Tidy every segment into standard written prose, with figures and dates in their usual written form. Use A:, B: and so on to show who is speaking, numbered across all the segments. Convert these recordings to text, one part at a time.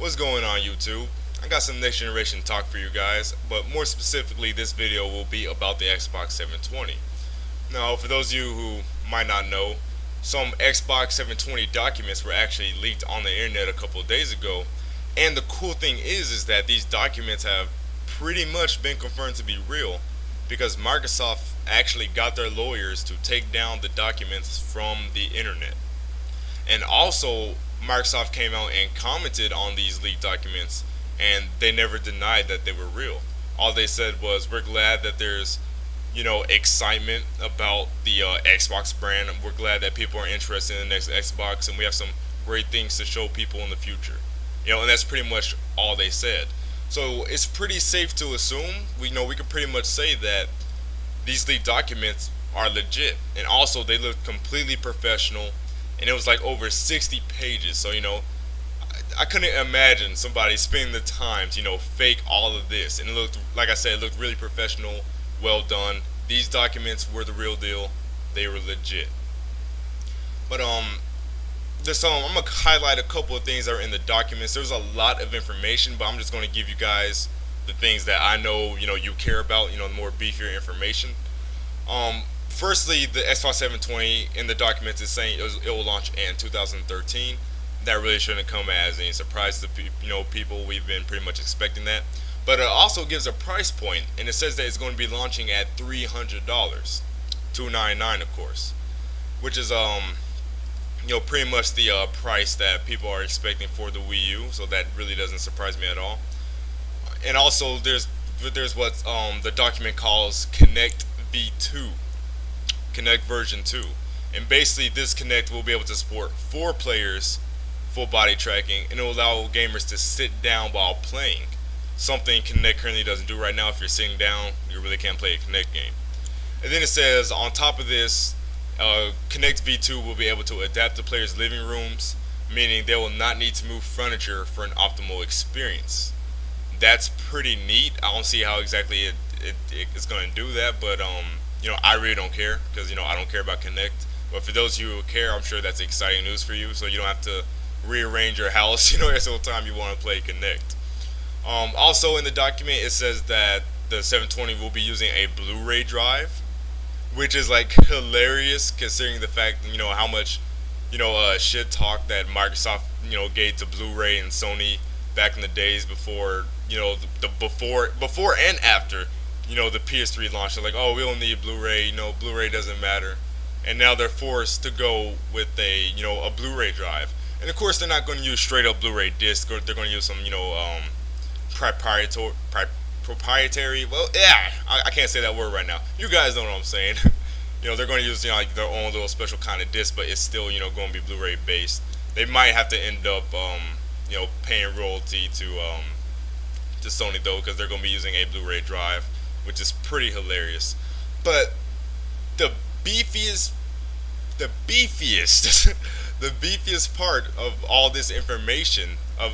A: What's going on, YouTube? I got some next generation talk for you guys, but more specifically this video will be about the Xbox 720. Now, for those of you who might not know, some Xbox 720 documents were actually leaked on the internet a couple of days ago, and the cool thing is that these documents have pretty much been confirmed to be real because Microsoft actually got their lawyers to take down the documents from the internet. And also, Microsoft came out and commented on these leaked documents, and they never denied that they were real. All they said was, we're glad that there's, excitement about the Xbox brand. We're glad that people are interested in the next Xbox, and we have some great things to show people in the future. And that's pretty much all they said. So it's pretty safe to assume, we could pretty much say that these leaked documents are legit, and also they look completely professional. And it was like over 60 pages, so I couldn't imagine somebody spending the time to fake all of this. And it looked, like I said, it looked really professional, well done. These documents were the real deal. They were legit. But I'm gonna highlight a couple of things that are in the documents. There's a lot of information, but I'm just gonna give you guys the things that I know you care about, the more beefier information. Firstly, the Xbox 720 in the documents is saying it will launch in 2013. That really shouldn't come as any surprise to people. We've been pretty much expecting that. But it also gives a price point, and it says that it's going to be launching at $300, $299 of course, which is pretty much the price that people are expecting for the Wii U. So that really doesn't surprise me at all. And also there's what the document calls Connect V2. Connect version 2, and basically this Connect will be able to support 4 players, full body tracking, and it will allow gamers to sit down while playing, something Connect currently doesn't do right now. If you're sitting down, you really can't play a Connect game. And then it says on top of this, Connect V2 will be able to adapt to players' living rooms, meaning they will not need to move furniture for an optimal experience. That's pretty neat. I don't see how exactly it's going to do that, but I really don't care because I don't care about Connect. But for those of you who care, I'm sure that's exciting news for you. So you don't have to rearrange your house, every single time you want to play Connect. Also in the document, it says that the 720 will be using a Blu-ray drive, which is like hilarious considering the fact how much shit talk that Microsoft gave to Blu-ray and Sony back in the days before before and after the PS3 launch. They're like, oh, we don't need Blu-ray, Blu-ray doesn't matter. And now they're forced to go with a Blu-ray drive. And of course they're not going to use straight up Blu-ray disc, or they're going to use some proprietary, well, yeah, I can't say that word right now. You guys know what I'm saying. They're going to use like their own little special kind of disc, but it's still going to be Blu-ray based. They might have to end up paying royalty to Sony though, because they're going to be using a Blu-ray drive, which is pretty hilarious. But the beefiest the beefiest part of all this information, of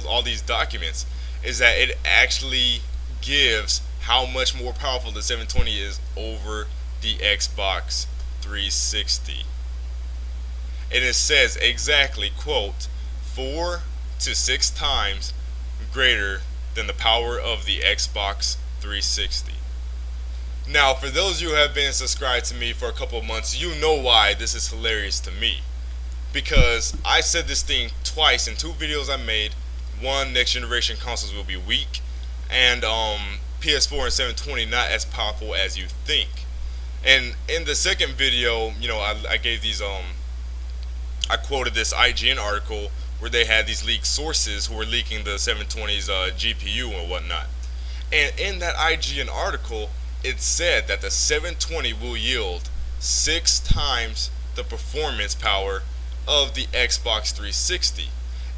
A: all these documents, is that it actually gives how much more powerful the 720 is over the Xbox 360. And it says exactly, quote, 4 to 6 times greater than the power of the Xbox 360. Now, for those of you who have been subscribed to me for a couple of months, you know why this is hilarious to me. Because I said this thing twice in 2 videos I made. One, next generation consoles will be weak, and PS4 and 720 not as powerful as you think. And in the second video, I gave these I quoted this IGN article where they had these leaked sources who were leaking the 720's GPU and whatnot. And in that IGN article, it said that the 720 will yield 6 times the performance power of the Xbox 360.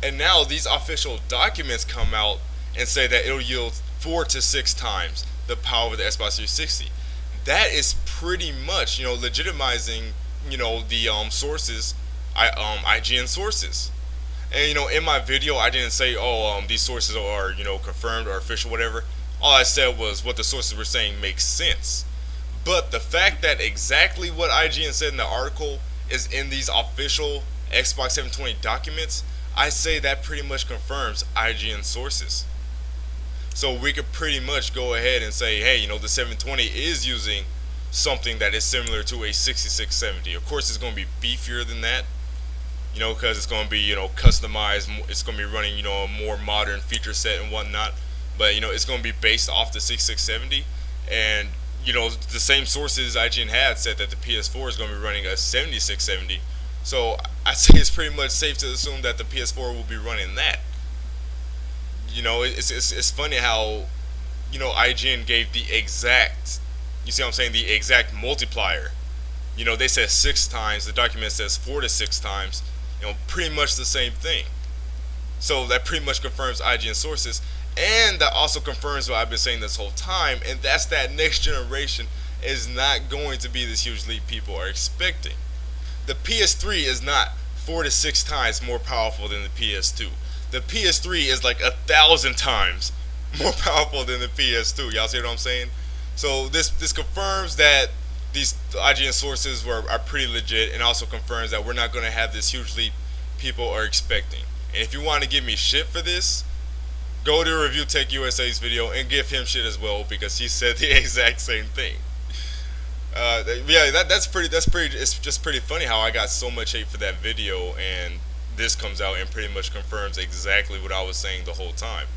A: And now these official documents come out and say that it'll yield 4 to 6 times the power of the Xbox 360. That is pretty much, legitimizing, the sources, IGN sources. And in my video I didn't say, oh, these sources are confirmed or official, whatever. All I said was what the sources were saying makes sense. But the fact that exactly what IGN said in the article is in these official Xbox 720 documents, I say that pretty much confirms IGN sources. So we could pretty much go ahead and say, hey, the 720 is using something that is similar to a 6670. Of course, it's going to be beefier than that, because it's going to be, customized. It's going to be running, a more modern feature set and whatnot. But, it's going to be based off the 6670. And, the same sources IGN had said that the PS4 is going to be running a 7670. So I'd say it's pretty much safe to assume that the PS4 will be running that. It's funny how, IGN gave the exact, you see what I'm saying, the exact multiplier. They said 6 times, the document says 4 to 6 times, pretty much the same thing. So that pretty much confirms IGN sources, and that also confirms what I've been saying this whole time, and that's that next generation is not going to be this huge leap people are expecting. The PS3 is not 4 to 6 times more powerful than the PS2. The PS3 is like 1,000 times more powerful than the PS2. Y'all see what I'm saying? So this confirms that these IGN sources are pretty legit, and also confirms that we're not going to have this huge leap people are expecting. And if you want to give me shit for this, go to Review Tech USA's video and give him shit as well, because he said the exact same thing. Yeah, that's pretty. It's just pretty funny how I got so much hate for that video, and this comes out and pretty much confirms exactly what I was saying the whole time.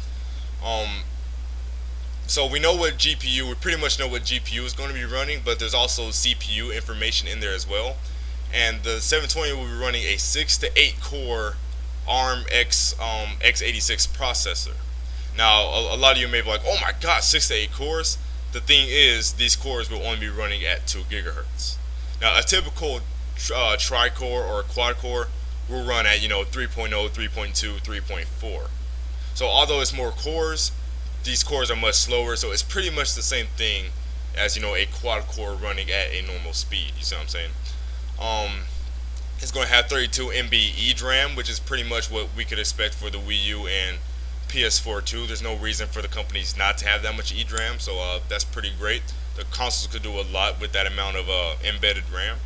A: So we know what GPU, we pretty much know what GPU is going to be running, but there's also CPU information in there as well. And the 720 will be running a 6 to 8 core ARM x86 processor. Now, a lot of you may be like, oh my god, 6 to 8 cores? The thing is, these cores will only be running at 2 gigahertz. Now, a typical tri-core or quad-core will run at, 3.0, 3.2, 3.4. So although it's more cores, these cores are much slower, so it's pretty much the same thing as, a quad-core running at a normal speed. You see what I'm saying? It's going to have 32 MB EDRAM, which is pretty much what we could expect for the Wii U and PS4 too. There's no reason for the companies not to have that much EDRAM, so that's pretty great. The consoles could do a lot with that amount of embedded RAM.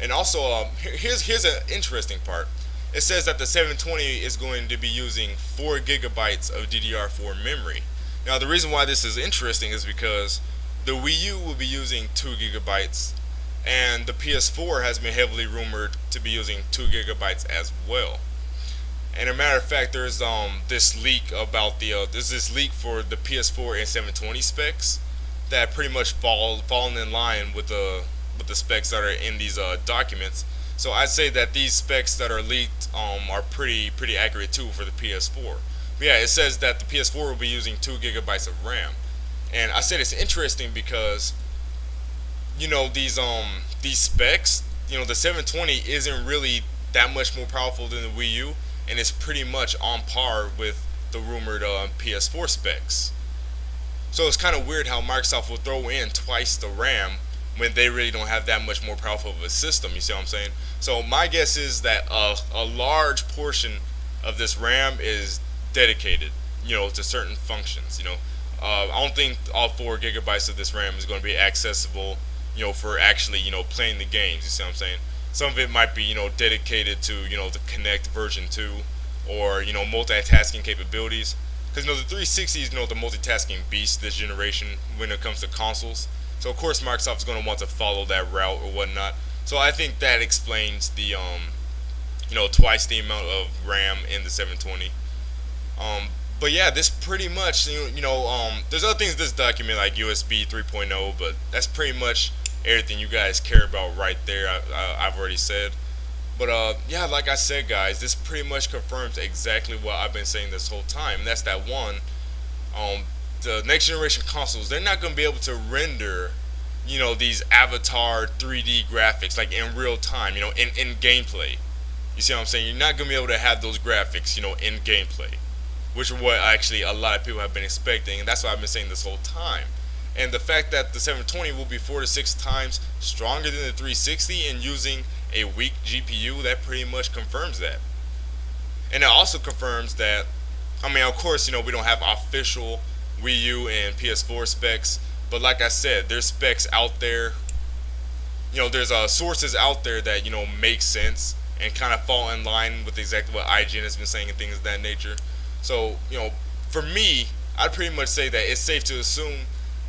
A: And also, here's an interesting part. It says that the 720 is going to be using 4 gigabytes of DDR4 memory. Now, the reason why this is interesting is because the Wii U will be using 2 gigabytes, and the PS4 has been heavily rumored to be using 2 gigabytes as well. And a matter of fact, there's this leak about there's this leak for the PS4 and 720 specs that pretty much fallen in line with the specs that are in these documents. So I'd say that these specs that are leaked are pretty accurate too for the PS4. But yeah, it says that the PS4 will be using 2 gigabytes of RAM, and I said it's interesting because these specs, the 720 isn't really that much more powerful than the Wii U, and it's pretty much on par with the rumored PS4 specs. So it's kind of weird how Microsoft will throw in twice the RAM when they really don't have that much more powerful of a system. You see what I'm saying? So my guess is that a large portion of this RAM is dedicated, to certain functions. I don't think all 4 gigabytes of this RAM is going to be accessible, for actually, playing the games. You see what I'm saying? Some of it might be, dedicated to, the Kinect version 2, or, multitasking capabilities. Because, the 360 is, the multitasking beast this generation when it comes to consoles. So, of course, Microsoft is going to want to follow that route or whatnot. So, I think that explains the, twice the amount of RAM in the 720. But yeah, this pretty much, there's other things in this document like USB 3.0, but that's pretty much everything you guys care about right there. I've already said. But yeah, like I said, guys, this pretty much confirms exactly what I've been saying this whole time. And that's that one, the next generation consoles, they're not going to be able to render, these avatar 3D graphics like in real time, in gameplay. You see what I'm saying? You're not going to be able to have those graphics, in gameplay, which is what actually a lot of people have been expecting, and that's what I've been saying this whole time. And the fact that the 720 will be 4 to 6 times stronger than the 360 and using a weak GPU, that pretty much confirms that. And it also confirms that, of course, we don't have official Wii U and PS4 specs, but like I said, there's specs out there. There's sources out there that, make sense. and kind of fall in line with exactly what IGN has been saying and things of that nature. So, for me, I'd pretty much say that it's safe to assume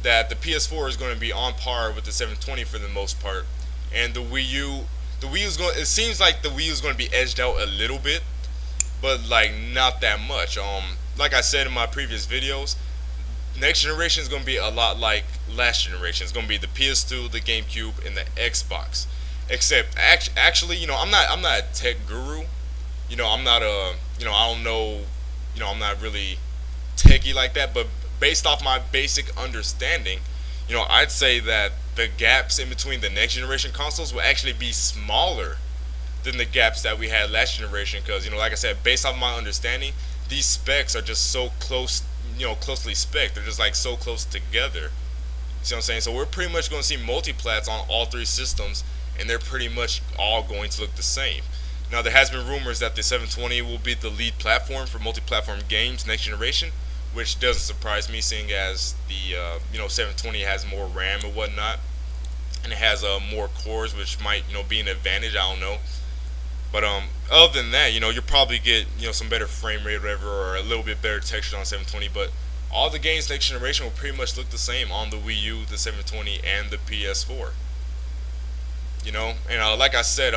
A: that the PS4 is going to be on par with the 720 for the most part, and the Wii U's going. It seems like the Wii U is going to be edged out a little bit, but like not that much. Like I said in my previous videos, next generation is going to be a lot like last generation. It's going to be the PS2, the GameCube, and the Xbox. Except actually, I'm not a tech guru. I'm not a, I don't know, I'm not really techie like that. But based off my basic understanding, I'd say that the gaps in between the next generation consoles will actually be smaller than the gaps that we had last generation. Because like I said, based off my understanding, these specs are just so close, closely spec. They're just like so close together. You see what I'm saying? So we're pretty much going to see multiplats on all three systems, and they're pretty much all going to look the same. Now, there has been rumors that the 720 will be the lead platform for multi-platform games next generation, which doesn't surprise me, seeing as the 720 has more RAM and whatnot, and it has more cores, which might be an advantage. I don't know. But other than that, you'll probably get some better frame rate or whatever, or a little bit better texture on 720. But all the games next generation will pretty much look the same on the Wii U, the 720, and the PS4. And like I said,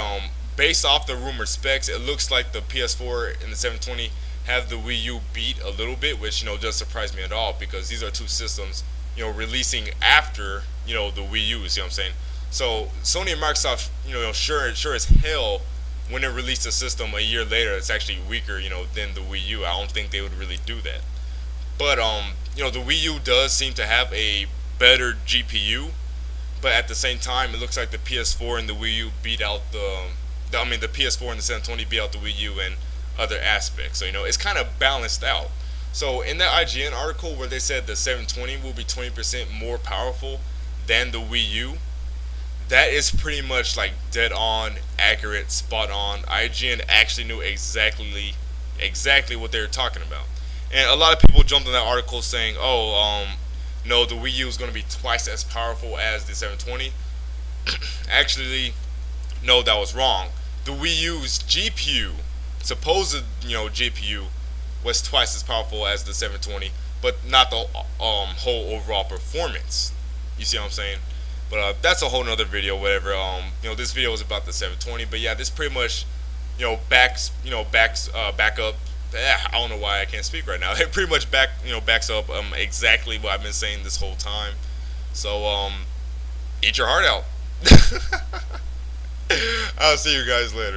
A: based off the rumored specs, it looks like the PS4 and the 720 have the Wii U beat a little bit, which doesn't surprise me at all, because these are two systems releasing after the Wii U. See what I'm saying? So Sony and Microsoft, sure as hell, when it released a system a year later, it's actually weaker, than the Wii U. I don't think they would really do that. But the Wii U does seem to have a better GPU, but at the same time, it looks like the PS4 and the Wii U beat out the PS4 and the 720 beat out the Wii U in other aspects. So it's kind of balanced out. So in that IGN article where they said the 720 will be 20% more powerful than the Wii U, that is pretty much like dead on, accurate, spot on. IGN actually knew exactly what they were talking about. And a lot of people jumped on that article saying, no, the Wii U is going to be twice as powerful as the 720. Actually, no, that was wrong. The Wii U's GPU, supposed GPU, was twice as powerful as the 720, but not the whole overall performance. You see what I'm saying? But that's a whole nother video, whatever. This video is about the 720, but yeah, this pretty much, backs up. I don't know why I can't speak right now. It pretty much backs up exactly what I've been saying this whole time. So eat your heart out. I'll see you guys later.